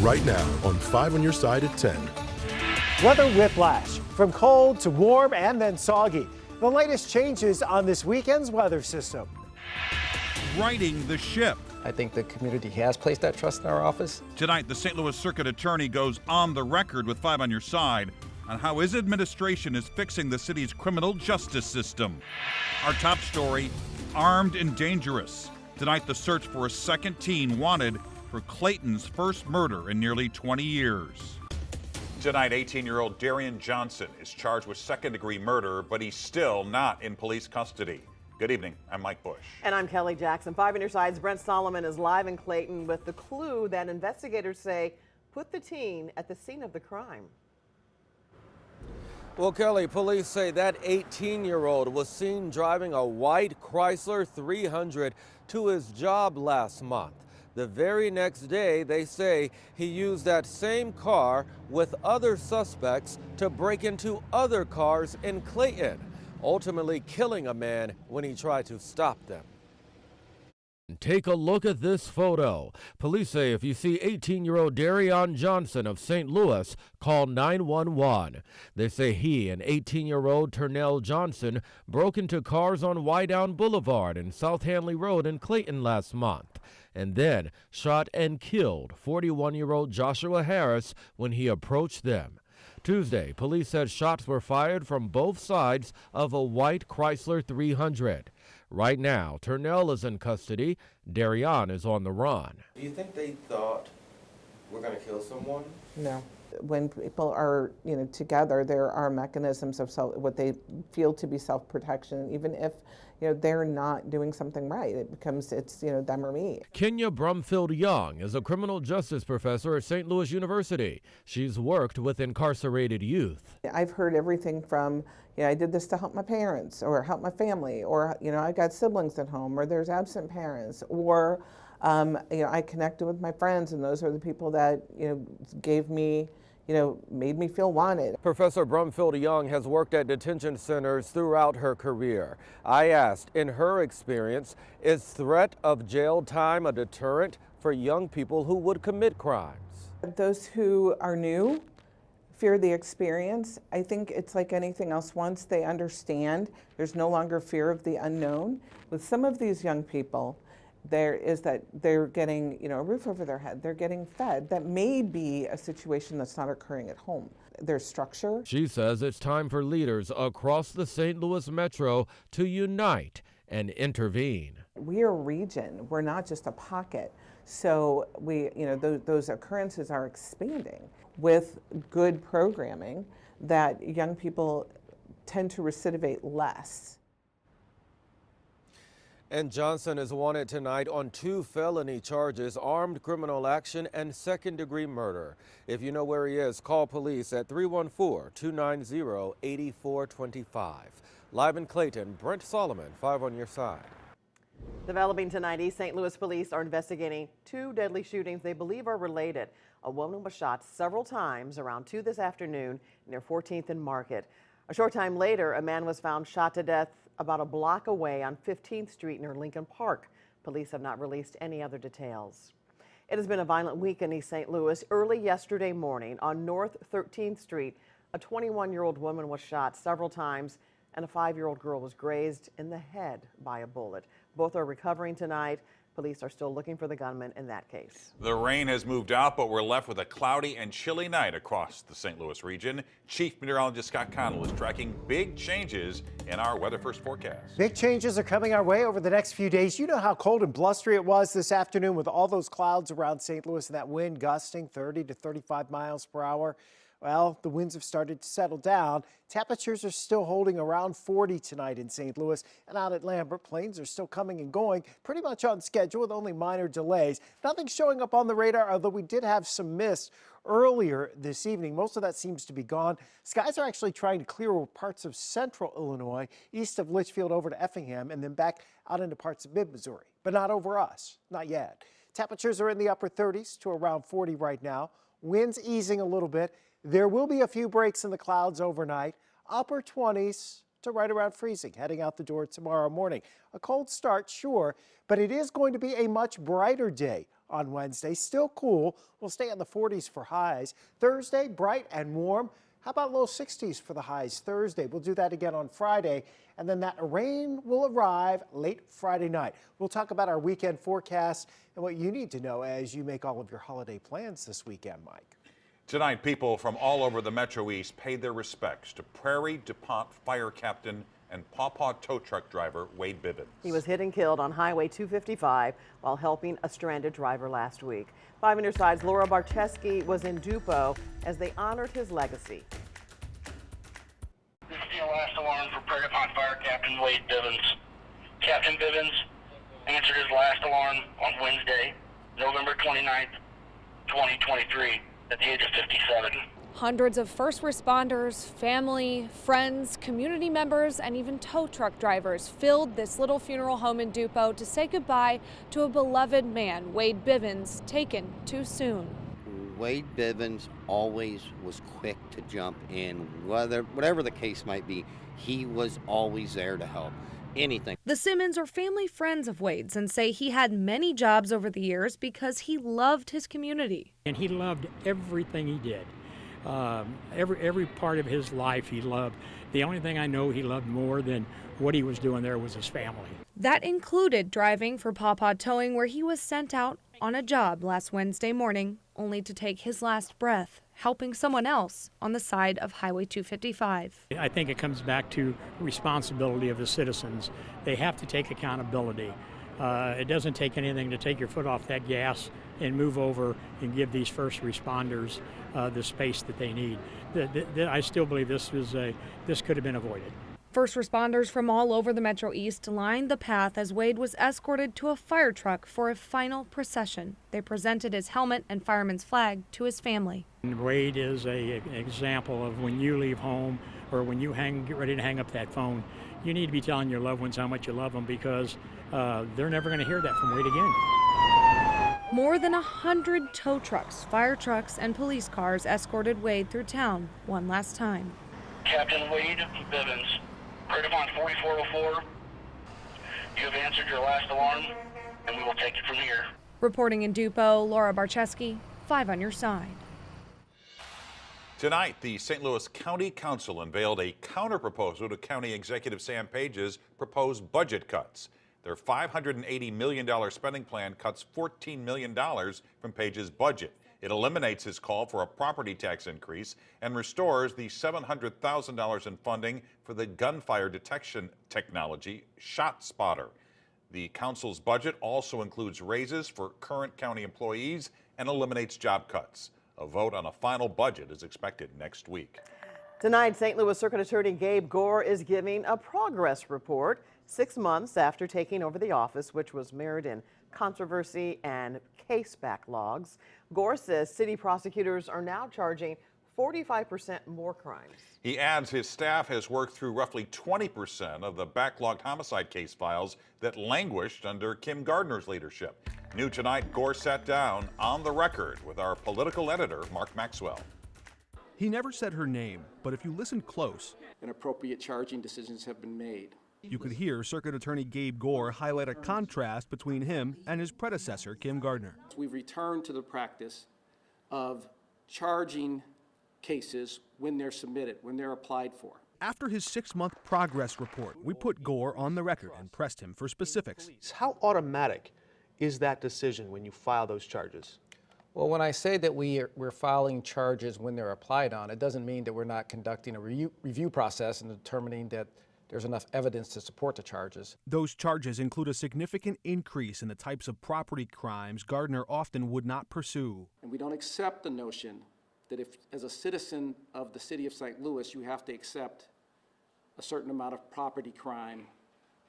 right now on 5 on your side at 10. Weather whiplash, from cold to warm and then soggy. The latest changes on this weekend's weather system. Righting the ship. I think the community has placed that trust in our office. Tonight, the St. Louis Circuit Attorney goes on the record with 5 on your side on how his administration is fixing the city's criminal justice system. Our top story, armed and dangerous. Tonight, the search for a second teen wanted for Clayton's first murder in nearly 20 years. Tonight, 18-year-old Darian Johnson is charged with second-degree murder, but he's still not in police custody. Good evening. I'm Mike Bush. And I'm Kelly Jackson. 5 on your side's Brent Solomon is live in Clayton with the clue that investigators say put the teen at the scene of the crime. Well, Kelly, police say that 18-year-old was seen driving a white Chrysler 300 to his job last month. The very next day, they say he used that same car with other suspects to break into other cars in Clayton, ultimately killing a man when he tried to stop them. Take a look at this photo. Police say if you see 18-year-old Darian Johnson of St. Louis, call 911. They say he and 18-year-old Turnell Johnson broke into cars on Wydown Boulevard and South Hanley Road in Clayton last month, and then shot and killed 41-year-old Joshua Harris when he approached them. Tuesday, police said shots were fired from both sides of a white Chrysler 300. Right now, Turnell is in custody. Darian is on the run. Do you think they thought we're going to kill someone? No. When people are, together, there are mechanisms of what they feel to be self-protection, even if, they're not doing something right. It's them or me. Kenya Brumfield Young is a criminal justice professor at St. Louis University. She's worked with incarcerated youth. I've heard everything from, I did this to help my parents or help my family, or, I got siblings at home, or there's absent parents, or, I connected with my friends, and those are the people that, gave me, made me feel wanted. Professor Brumfield Young has worked at detention centers throughout her career. I asked, in her experience, is threat of jail time a deterrent for young people who would commit crimes? Those who are new fear the experience. I think it's like anything else. Once they understand, there's no longer fear of the unknown. With some of these young people, there is that they're getting, a roof over their head. They're getting fed. That may be a situation that's not occurring at home. There's structure. She says it's time for leaders across the St. Louis Metro to unite and intervene. We are a region. We're not just a pocket. So those occurrences are expanding with good programming that young people tend to recidivate less. And Johnson is wanted tonight on 2 felony charges, armed criminal action and second-degree murder. If you know where he is, call police at 314-290-8425. Live in Clayton, Brent Solomon, 5 on your side. Developing tonight, East St. Louis police are investigating 2 deadly shootings they believe are related. A woman was shot several times around 2 this afternoon near 14th and Market. A short time later, a man was found shot to death about a block away on 15th Street near Lincoln Park. Police have not released any other details. It has been a violent week in East St. Louis. Early yesterday morning on North 13th Street, a 21-year-old woman was shot several times and a 5-year-old girl was grazed in the head by a bullet. Both are recovering tonight. Police are still looking for the gunman in that case. The rain has moved out, but we're left with a cloudy and chilly night across the St. Louis region. Chief Meteorologist Scott Connell is tracking big changes in our Weather First forecast. Big changes are coming our way over the next few days. You know how cold and blustery it was this afternoon with all those clouds around St. Louis and that wind gusting 30 to 35 miles per hour. Well, the winds have started to settle down. Temperatures are still holding around 40 tonight in St. Louis, and out at Lambert, planes are still coming and going pretty much on schedule with only minor delays. Nothing showing up on the radar, although we did have some mist earlier this evening. Most of that seems to be gone. Skies are actually trying to clear over parts of central Illinois, east of Litchfield over to Effingham, and then back out into parts of mid-Missouri, but not over us, not yet. Temperatures are in the upper 30s to around 40 right now. Winds easing a little bit. There will be a few breaks in the clouds overnight, upper 20s to right around freezing, heading out the door tomorrow morning. A cold start, sure, but it is going to be a much brighter day. on Wednesday. Still cool. We'll stay in the 40s for highs. Thursday, bright and warm. How about low 60s for the highs Thursday? We'll do that again on Friday. And then that rain will arrive late Friday night. We'll talk about our weekend forecast and what you need to know as you make all of your holiday plans this weekend, Mike. Tonight, people from all over the Metro East paid their respects to Prairie DuPont fire captain and Pawpaw tow truck driver Wade Bivens. He was hit and killed on Highway 255 while helping a stranded driver last week. 5 on your side's Laura Barcheski was in Dupo as they honored his legacy. This is the last alarm for Prairie DuPont Fire Captain Wade Bivens. Captain Bivens answered his last alarm on Wednesday, November 29th, 2023, at the age of 57. Hundreds of first responders, family, friends, community members, and even tow truck drivers filled this little funeral home in Dupo to say goodbye to a beloved man, Wade Bivens, taken too soon. Wade Bivens always was quick to jump in, whatever the case might be. He was always there to help. Anything. The Simmons are family friends of Wade's and say he had many jobs over the years because he loved his community. And he loved everything he did. Every part of his life he loved. The only thing I know he loved more than what he was doing there was his family. That included driving for Pawpaw Towing, where he was sent out on a job last Wednesday morning, only to take his last breath, helping someone else on the side of Highway 255. I think it comes back to responsibility of the citizens. They have to take accountability. It doesn't take anything to take your foot off that gas and move over and give these first responders the space that they need. I still believe this could have been avoided. First responders from all over the Metro East lined the path as Wade was escorted to a fire truck for a final procession. They presented his helmet and fireman's flag to his family. Wade is an example of when you leave home or when you get ready to hang up that phone, you need to be telling your loved ones how much you love them, because they're never going to hear that from Wade again. More than 100 tow trucks, fire trucks, and police cars escorted Wade through town one last time. Captain Wade Bivens, Prairie DuPont 4404, you have answered your last alarm, and we will take it from here. Reporting in Dupo, Laura Barcheski, 5 on your side. Tonight, the St. Louis County Council unveiled a counterproposal to County Executive Sam Page's proposed budget cuts. Their $580 million spending plan cuts $14 million from Page's budget. It eliminates his call for a property tax increase and restores the $700,000 in funding for the gunfire detection technology ShotSpotter. The council's budget also includes raises for current county employees and eliminates job cuts. A vote on a final budget is expected next week. Tonight, St. Louis Circuit Attorney Gabe Gore is giving a progress report 6 months after taking over the office, which was mired in controversy and case backlogs. Gore says city prosecutors are now charging 45% more crimes. He adds his staff has worked through roughly 20% of the backlogged homicide case files that languished under Kim Gardner's leadership. New tonight, Gore sat down on the record with our political editor, Mark Maxwell. He never said her name, but if you listen close, and appropriate charging decisions have been made. You could hear Circuit Attorney Gabe Gore highlight a contrast between him and his predecessor, Kim Gardner. We've returned to the practice of charging cases when they're submitted, when they're applied for. After his 6-month progress report, we put Gore on the record and pressed him for specifics. How automatic is that decision when you file those charges? Well, when I say that we're filing charges when they're applied on, it doesn't mean that we're not conducting a review process and determining that there's enough evidence to support the charges. Those charges include a significant increase in the types of property crimes Gardner often would not pursue. And we don't accept the notion that if, as a citizen of the city of St. Louis, you have to accept a certain amount of property crime,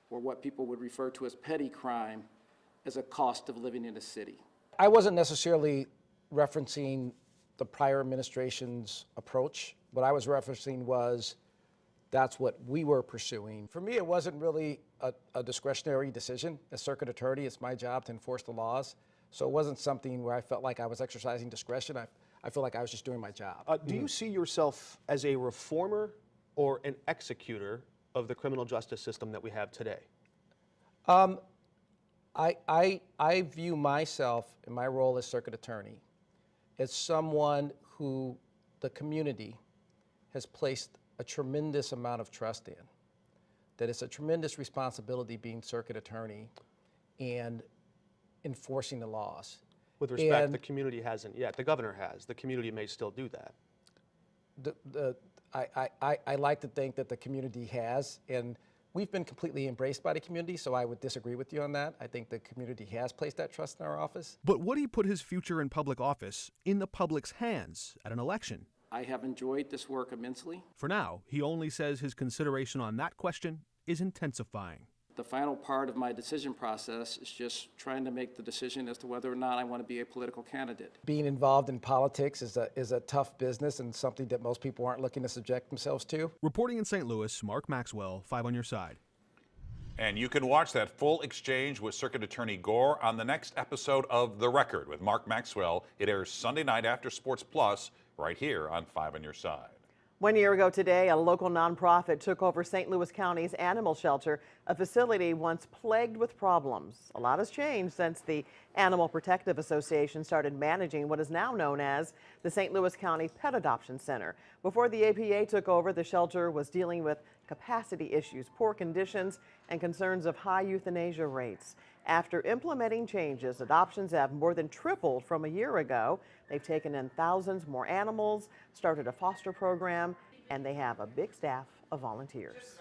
or what people would refer to as petty crime, as a cost of living in a city. I wasn't necessarily referencing the prior administration's approach. What I was referencing was that's what we were pursuing. For me, it wasn't really a discretionary decision. As circuit attorney, it's my job to enforce the laws. So it wasn't something where I felt like I was exercising discretion. I feel like I was just doing my job. Do you see yourself as a reformer or an executor of the criminal justice system that we have today? I view myself in my role as circuit attorney as someone who the community has placed a tremendous amount of trust in, that it's a tremendous responsibility being circuit attorney and enforcing the laws. With respect, the community hasn't yet. The governor has. The community may still do that. I like to think that the community has, and we've been completely embraced by the community, so I would disagree with you on that. I think the community has placed that trust in our office. But would he put his future in public office in the public's hands at an election? I have enjoyed this work immensely. For now, he only says his consideration on that question is intensifying. The final part of my decision process is just trying to make the decision as to whether or not I want to be a political candidate. Being involved in politics is a tough business and something that most people aren't looking to subject themselves to. Reporting in St. Louis, Mark Maxwell, 5 on your side. And you can watch that full exchange with Circuit Attorney Gore on the next episode of The Record with Mark Maxwell. It airs Sunday night after Sports Plus, right here on 5 on your side. 1 year ago today, a local nonprofit took over St. Louis County's animal shelter, a facility once plagued with problems. A lot has changed since the Animal Protective Association started managing what is now known as the St. Louis County Pet Adoption Center. Before the APA took over, the shelter was dealing with capacity issues, poor conditions, and concerns of high euthanasia rates. After implementing changes, adoptions have more than tripled from a year ago. They've taken in thousands more animals, started a foster program, and they have a big staff of volunteers.